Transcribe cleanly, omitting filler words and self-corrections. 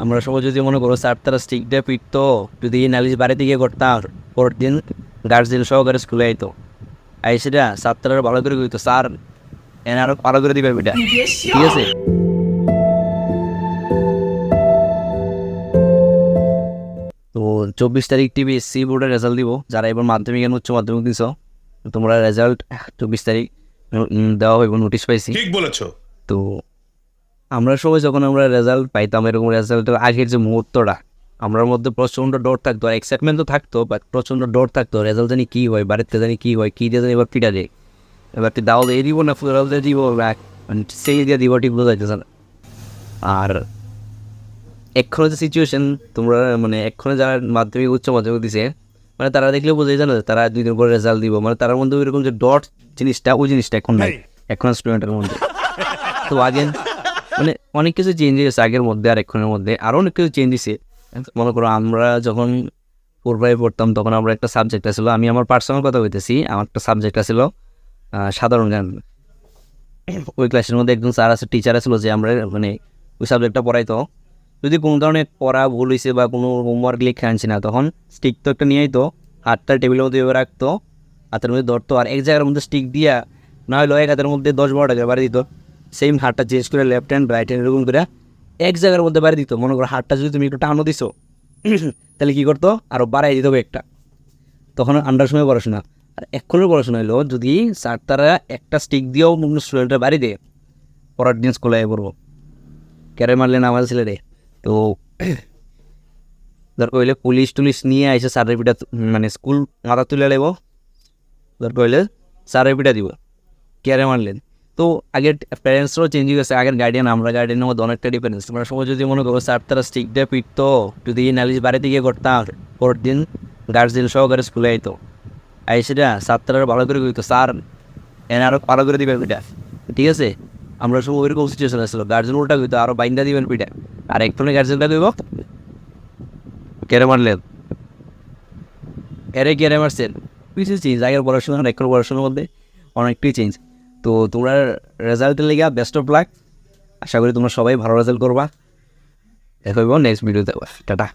আমরা সবাই যদি মনে করো স্যার তারা স্টিক দিয়ে পিটতো, যদি নালিশ বাড়িতে গিয়ে করতাম, পরের দিন গার্জেন সহকারে স্কুলে আইতো, আইসিটা স্যার তারা ভালো করে কইতো স্যার এনে আরো ভালো করে দিবে এটা, ঠিক আছে। তো 24 তারিখ টিবিএসসি বোর্ডের রেজাল্ট দিব, যারা এবার মাধ্যমিক এবং উচ্চ মাধ্যমিক দিছো তোমরা রেজাল্ট 24 তারিখ দেওয়া হইব, নোটিশ পাইছি। ঠিক বলেছো। তো আমরা সবাই যখন আমরা রেজাল্ট পাইতাম, এরকম রেজাল্টের আগের যে মুহূর্তটা আমার মধ্যে প্রচণ্ড ডর থাকতো, আর এক্সাইটমেন্ট তো থাকতো, বাট প্রচণ্ড ডর থাকতো রেজাল্ট জানি কী হয়, বাড়িতে জানি কী হয়, কী দিয়ে জানি এবার পিটা যায়, এবার দাও দিয়ে দিব না ফুল দিয়ে দিব, মানে সেই দিয়ে দিব ঠিক বোঝা যাইতেছে না। আর এক্ষণে যে সিচুয়েশন তোমরা মানে এক্ষণে যারা মাধ্যমিক উচ্চ মাধ্যমিক দিছে, মানে তারা দেখলে বোঝাই জানো তারা 2 দিন পরে রেজাল্ট দিব, মানে তার মধ্যে ওইরকম যে ডট জিনিসটা, ওই জিনিসটা এখন নাই এখন স্টুডেন্টের মধ্যে। তো আগে মানে অনেক কিছু চেঞ্জ হয়েছে আগের মধ্যে আর এক্ষণের মধ্যে, আরও অনেক কিছু চেঞ্জ হয়েছে। মনে করো আমরা যখন 4-5 পড়তাম তখন আমরা একটা সাবজেক্ট ছিল, আমি আমার পার্সোনাল কথা বলতেছি, আমার একটা সাবজেক্ট ছিল সাধারণ জ্ঞান। ওই ক্লাসের মধ্যে একজন স্যার আছে, টিচার ছিল যে আমরা মানে ওই সাবজেক্টটা পড়াইতো, যদি কোনো ধরনের পড়া ভুল হয়েছে বা কোনো হোমওয়ার্ক লিখে আনছি না, তখন স্টিক তো একটা নিয়েই তো হাতটা টেবিলের মধ্যে এভাবে রাখতো, হাতের মধ্যে ধরতো, আর এক জায়গার মধ্যে স্টিক দিয়া না হলো এক হাতের মধ্যে 10-12 টাকা বাড়ি দিত, সেম হাতটা চেঞ্জ করে লেফট হ্যান্ড রাইট হ্যান্ড এরকম করে এক জায়গার মধ্যে বাড়ি দিত। মনে করো হাতটা যদি তুমি একটু টানো দিছো তাহলে কী করতো, আরও বাড়াই দিত একটা। তখন আন্ডার সময় পড়াশোনা। আর এক্ষণের পড়াশোনা হলো যদি স্যার তারা একটা স্টিক দিয়েও স্টুডেন্টের বাড়ি দেয়, পরের দিন স্কুলে পড়বো ক্যারে মারলেন আমার ছেলেরে। তো ধর কইলে পুলিশ টুলিশ নিয়ে আইসে স্যারের পিঠা মানে স্কুল মাথা তুলে নেব, ধর কইলে স্যারের পিঠা দিব ক্যারে মারলেন। তো আগের প্যারেন্টসরাও চেঞ্জ হয়ে গেছে, আগের গার্ডিয়ান আমরা গার্ডিয়ানের মধ্যে অনেকটা ডিফারেন্স। তোমরা সবাই যদি মনে করো স্যার তারা স্টিক দিয়ে পিটতো, যদি নালিশ বাড়িতে গিয়ে করতাম, পরের দিন গার্জেন সহকারে স্কুলে আইতো, আইসিটা স্যার তারা ভালো করে কইতো স্যার এনে আরো ভালো করে দিবেন পিঠা, ঠিক আছে। আমরা সব ওইরকম সিচুয়েশন আসলো, গার্জেন উল্টা কইতো আরো বাইন্দা দিবেন পিঠা, আর একটুখানি গার্জেনটা কইব কেড়ে মারলেন, এরে কেড়ে মারছেন। কিছু চেঞ্জ আগের পড়াশোনা আর এখন পড়াশোনার মধ্যে অনেকটাই চেঞ্জ। তো তোমরা রেজাল্টের লেগে বেস্ট অফ লাক, আশা করি তোমরা সবাই ভালো রেজাল্ট করবা। দেখা হইব নেক্সট ভিডিওতে, টাটা।